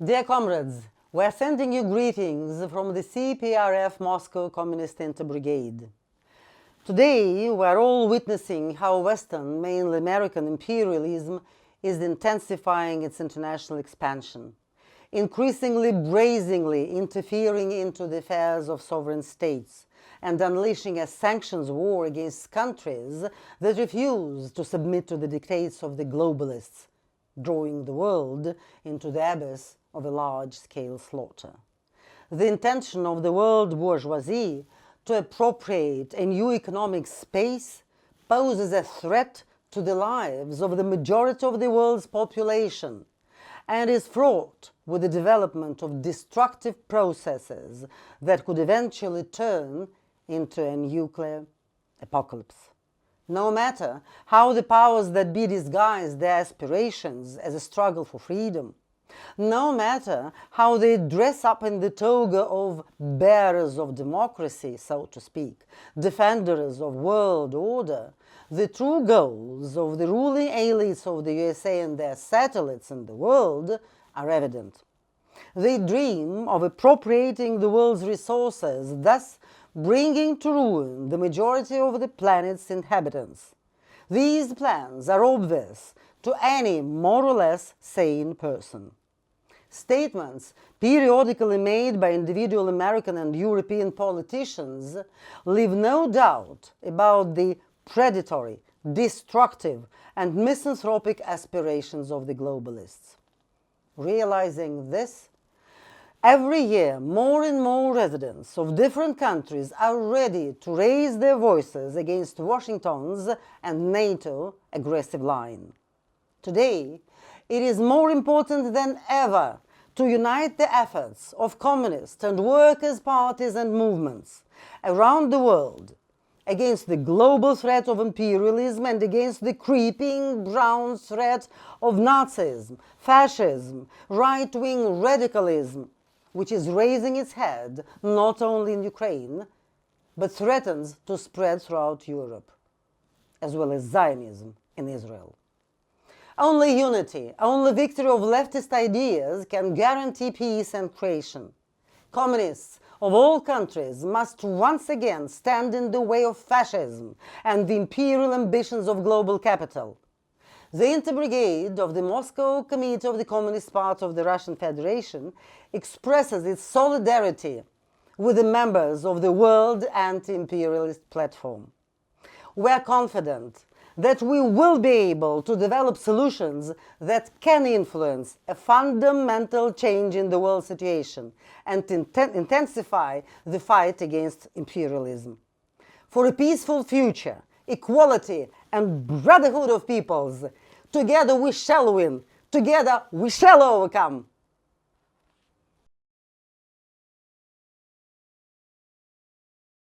Dear comrades, we are sending you greetings from the CPRF Moscow Communist Interbrigade. Today, we are all witnessing how Western, mainly American imperialism is intensifying its international expansion, increasingly brazenly interfering into the affairs of sovereign states and unleashing a sanctions war against countries that refuse to submit to the dictates of the globalists, drawing the world into the abyss of a large-scale slaughter. The intention of the world bourgeoisie to appropriate a new economic space poses a threat to the lives of the majority of the world's population and is fraught with the development of destructive processes that could eventually turn into a nuclear apocalypse. No matter how the powers that be disguise their aspirations as a struggle for freedom, no matter how they dress up in the toga of bearers of democracy, so to speak, defenders of world order, the true goals of the ruling elites of the USA and their satellites in the world are evident. They dream of appropriating the world's resources, thus bringing to ruin the majority of the planet's inhabitants. These plans are obvious to any more or less sane person. Statements periodically made by individual American and European politicians leave no doubt about the predatory, destructive, and misanthropic aspirations of the globalists. Realizing this, every year more and more residents of different countries are ready to raise their voices against Washington's and NATO aggressive line. Today, it is more important than ever to unite the efforts of communist and workers' parties and movements around the world against the global threat of imperialism and against the creeping brown threat of Nazism, fascism, right-wing radicalism, which is raising its head not only in Ukraine, but threatens to spread throughout Europe, as well as Zionism in Israel. Only unity, only victory of leftist ideas can guarantee peace and creation. Communists of all countries must once again stand in the way of fascism and the imperial ambitions of global capital. The Interbrigade of the Moscow Committee of the Communist Party of the Russian Federation expresses its solidarity with the members of the World Anti-Imperialist Platform. We are confident that we will be able to develop solutions that can influence a fundamental change in the world situation and intensify the fight against imperialism. For a peaceful future, equality and brotherhood of peoples, together we shall win, together we shall overcome.